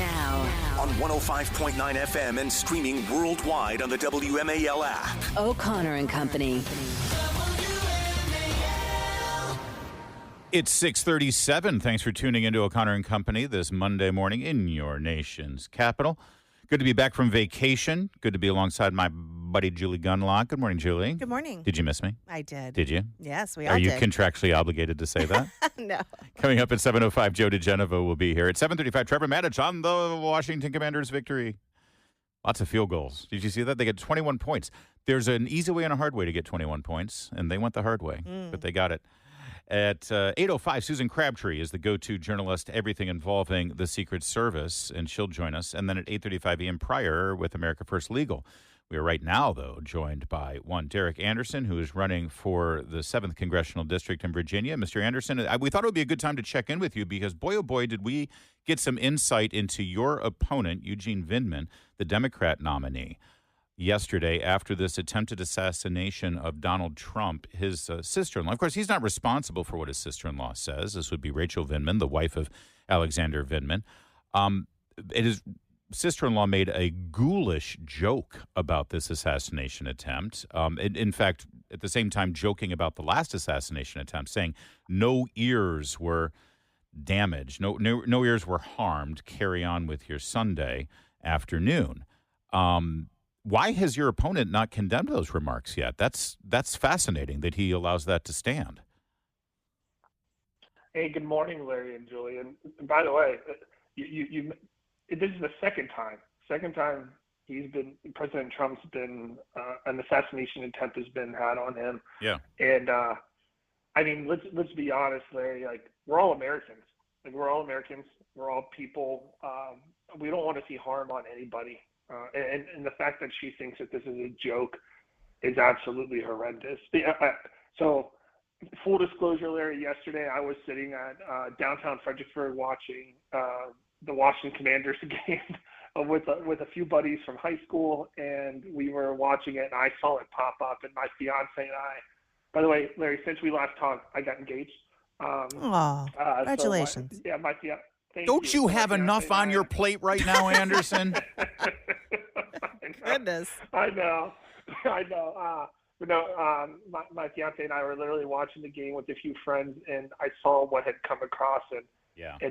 Now on 105.9 FM and streaming worldwide on the WMAL app. O'Connor and Company. It's 6:37. Thanks for tuning into O'Connor and Company this Monday morning in your nation's capital. Good to be back from vacation. Good to be alongside my buddy Julie Gunlock. Good morning, Julie. Good morning. Did you miss me? I did. Did you? Yes, we all Are you did. contractually obligated to say that? No. Coming up at 7:05, Joe DeGenevo will be here. At 7:35, Trevor Maddich on the Washington Commanders' victory. Lots of field goals. Did you see that? They get 21 points. There's an easy way and a hard way to get 21 points, and they went the hard way, but they got it. At 8:05, Susan Crabtree is the go-to journalist, everything involving the Secret Service, and she'll join us. And then at 8:35, Ian Pryor with America First Legal. We are right now, though, joined by one Derrick Anderson, who is running for the 7th Congressional District in Virginia. Mr. Anderson, we thought it would be a good time to check in with you because, boy, oh boy, did we get some insight into your opponent, Eugene Vindman, the Democrat nominee. Yesterday, after this attempted assassination of Donald Trump, his sister-in-law. Of course, he's not responsible for what his sister-in-law says. This would be Rachel Vindman, the wife of Alexander Vindman. His sister-in-law made a ghoulish joke about this assassination attempt. In fact, at the same time, joking about the last assassination attempt, saying no ears were damaged, no ears were harmed. Carry on with your Sunday afternoon. Why has your opponent not condemned those remarks yet? That's fascinating that he allows that to stand. Hey, good morning, Larry and Julie. And by the way, this is the second time President Trump's been an assassination attempt has been had on him. Yeah. And I mean, let's be honest, Larry. Like we're all Americans. We're all people. We don't want to see harm on anybody. And the fact that she thinks that this is a joke is absolutely horrendous. So, full disclosure, Larry, yesterday I was sitting at downtown Fredericksburg watching the Washington Commanders game with a few buddies from high school, and we were watching it, and I saw it pop up, and my fiance and I. By the way, Larry, since we last talked, I got engaged. Congratulations! My fiance. Don't you have enough on your plate right now, Anderson? Goodness. I know. My fiance and I were literally watching the game with a few friends, and I saw what had come across, and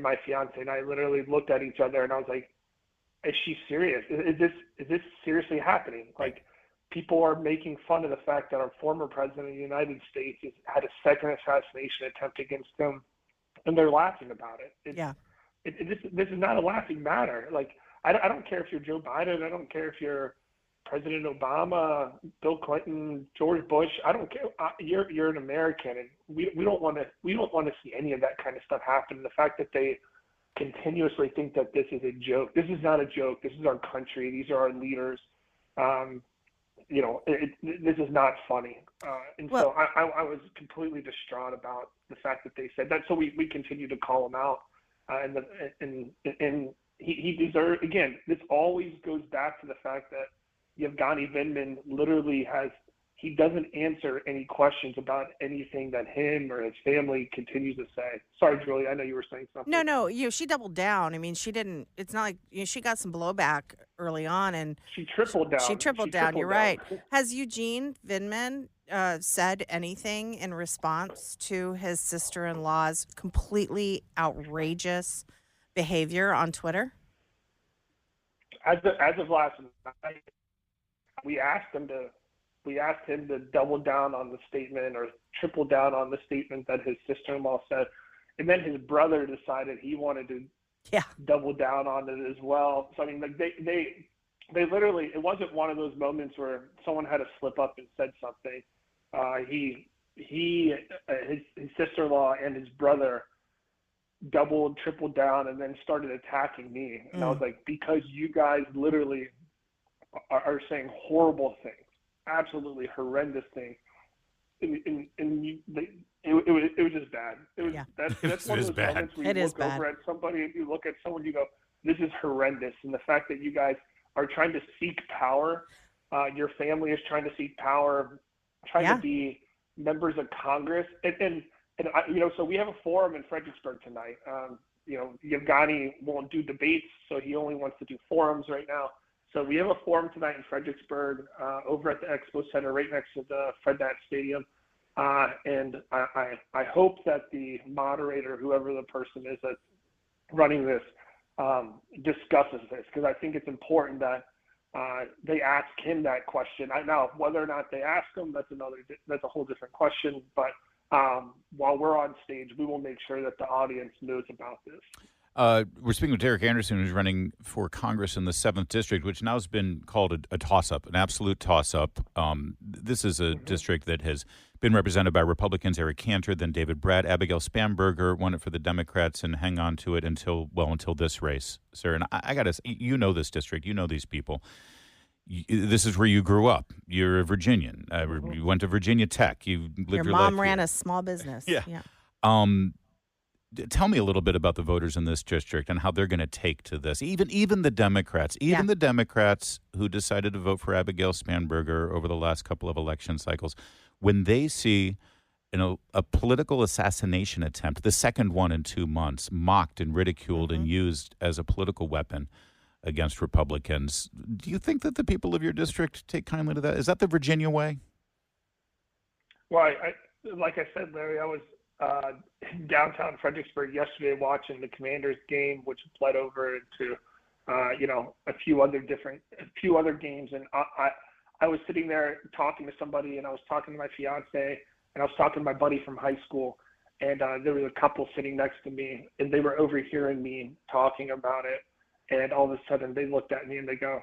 my fiance and I literally looked at each other, and I was like, "Is she serious? Is this seriously happening?" Like, people are making fun of the fact that our former president of the United States has had a second assassination attempt against him, and they're laughing about it. This is not a laughing matter. Like, I don't care if you're Joe Biden. I don't care if you're President Obama, Bill Clinton, George Bush. I don't care. You're an American, and we don't want to see any of that kind of stuff happen. The fact that they continuously think that this is a joke. This is not a joke. This is our country. These are our leaders. This is not funny. So I was completely distraught about the fact that they said that. So we continue to call him out. And he deserves, again, this always goes back to the fact that Yevgeny Vindman literally he doesn't answer any questions about anything that him or his family continues to say. Sorry, Julie, I know you were saying something. No, she doubled down. I mean, she didn't, it's not like, she got some blowback early on and she tripled down. She tripled down, you're right. Has Eugene Vindman said anything in response to his sister-in-law's completely outrageous behavior on Twitter? As of last night, we asked him to double down on the statement or triple down on the statement that his sister-in-law said, and then his brother decided he wanted to double down on it as well. So I mean, like they literally, it wasn't one of those moments where someone had to slip up and said something. His sister-in-law and his brother doubled, tripled down, and then started attacking me. And I was like, because you guys literally are saying horrible things, absolutely horrendous things, and it was just bad. That's one of those moments where you look over at somebody and you look at someone, you go, this is horrendous. And the fact that you guys are trying to seek power, your family is trying to seek power, trying to be members of Congress, and so we have a forum in Fredericksburg tonight. Yevgeny won't do debates, so he only wants to do forums right now. So we have a forum tonight in Fredericksburg over at the Expo Center right next to the Fred Nat Stadium. And I hope that the moderator, whoever the person is that's running this, discusses this, because I think it's important that they ask him that question. Now, whether or not they ask him, that's a whole different question. But while we're on stage, we will make sure that the audience knows about this. We're speaking with Derrick Anderson, who's running for Congress in the 7th District, which now has been called a toss-up, an absolute toss-up. This is a district that has been represented by Republicans, Eric Cantor, then David Brad. Abigail Spanberger won it for the Democrats and hang on to it until this race, sir. And I got to say, you know this district. You know these people. This is where you grew up. You're a Virginian. You went to Virginia Tech. You lived your life. Your mom ran a small business. Yeah. Tell me a little bit about the voters in this district and how they're going to take to this. Even the Democrats, the Democrats who decided to vote for Abigail Spanberger over the last couple of election cycles, when they see a political assassination attempt, the second one in 2 months, mocked and ridiculed and used as a political weapon against Republicans, do you think that the people of your district take kindly to that? Is that the Virginia way? Well, like I said, Larry, I was downtown Fredericksburg yesterday watching the Commanders game, which bled over into a few other games, and I was sitting there talking to somebody, and I was talking to my fiance, and I was talking to my buddy from high school, and there was a couple sitting next to me, and they were overhearing me talking about it, and all of a sudden they looked at me and they go,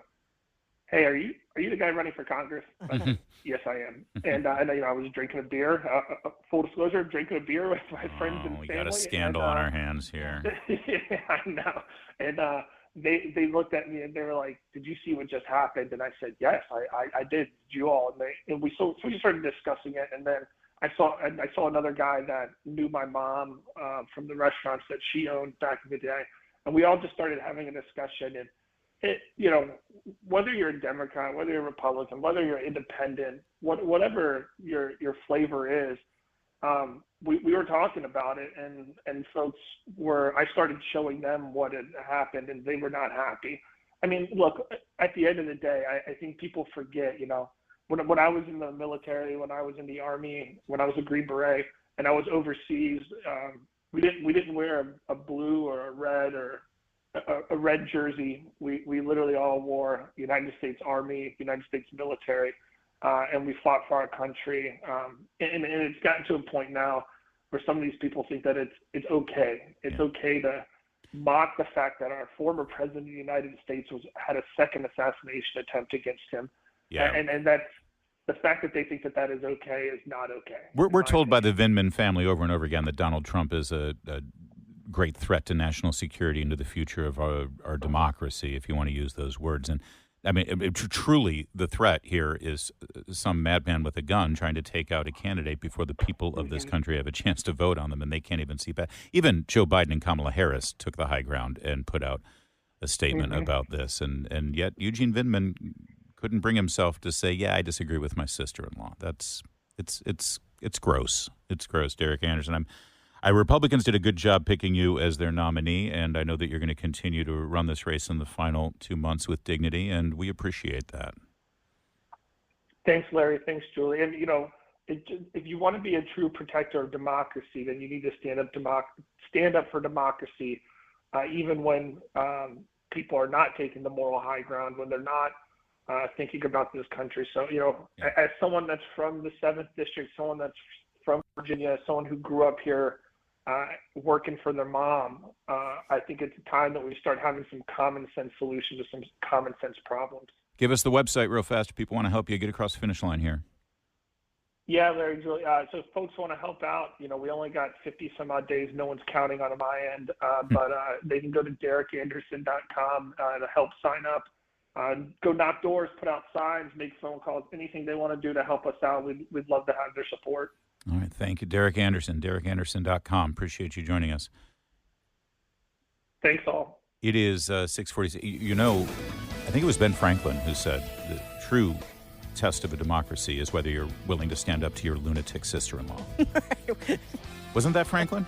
"Hey, are you the guy running for Congress?" I said, "Yes, I am." And I was drinking a beer. Full disclosure, drinking a beer with my friends and family. We got a scandal on our hands here. Yeah, I know. And they looked at me and they were like, "Did you see what just happened?" And I said, "Yes, I did. Did you all?" And we started discussing it. And then I saw another guy that knew my mom from the restaurants that she owned back in the day, and we all just started having a discussion. And whether you're a Democrat, whether you're a Republican, whether you're independent, whatever your flavor is, we were talking about it, and folks I started showing them what had happened, and they were not happy. I mean, look, at the end of the day, I think people forget, when I was in the military, when I was in the Army, when I was a Green Beret, and I was overseas, we didn't wear a blue or a red or a red jersey. We literally all wore United States Army, United States military, and we fought for our country. And it's gotten to a point now where some of these people think that it's okay. It's okay to mock the fact that our former president of the United States had a second assassination attempt against him. Yeah. And that's the fact that they think that is okay is not okay. We're told by the Vindman family over and over again that Donald Trump is a great threat to national security and to the future of our democracy, if you want to use those words. And I mean, truly, the threat here is some madman with a gun trying to take out a candidate before the people of this country have a chance to vote on them, and they can't even see that. Even Joe Biden and Kamala Harris took the high ground and put out a statement about this, and yet Eugene Vindman couldn't bring himself to say, "Yeah, I disagree with my sister-in-law." It's gross. It's gross, Derrick Anderson. Republicans did a good job picking you as their nominee, and I know that you're going to continue to run this race in the final 2 months with dignity, and we appreciate that. Thanks, Larry. Thanks, Julie. And, if you want to be a true protector of democracy, then you need to stand up for democracy, even when people are not taking the moral high ground, when they're not thinking about this country. So, as someone that's from the 7th District, someone that's from Virginia, someone who grew up here, working for their mom, I think it's time that we start having some common sense solutions to some common sense problems. Give us the website real fast if people want to help you get across the finish line here. Yeah, Larry, Julie. So if folks want to help out, we only got 50 some odd days. No one's counting on my end, but they can go to derrickanderson.com to help sign up. Go knock doors, put out signs, make phone calls, anything they want to do to help us out. We'd love to have their support. All right. Thank you, Derrick Anderson, derrickanderson.com. Appreciate you joining us. Thanks, all. It is 6:46. I think it was Ben Franklin who said the true test of a democracy is whether you're willing to stand up to your lunatic sister-in-law. Wasn't that Franklin?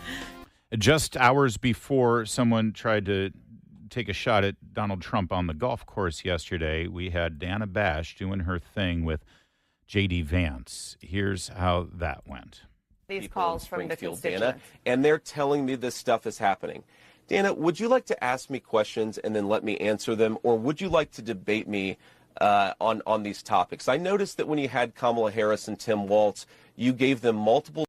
Just hours before someone tried to take a shot at Donald Trump on the golf course yesterday, we had Dana Bash doing her thing with J.D. Vance. Here's how that went. These calls from the constituents. Dana, and they're telling me this stuff is happening. Dana, would you like to ask me questions and then let me answer them, or would you like to debate me on these topics? I noticed that when you had Kamala Harris and Tim Walz, you gave them multiple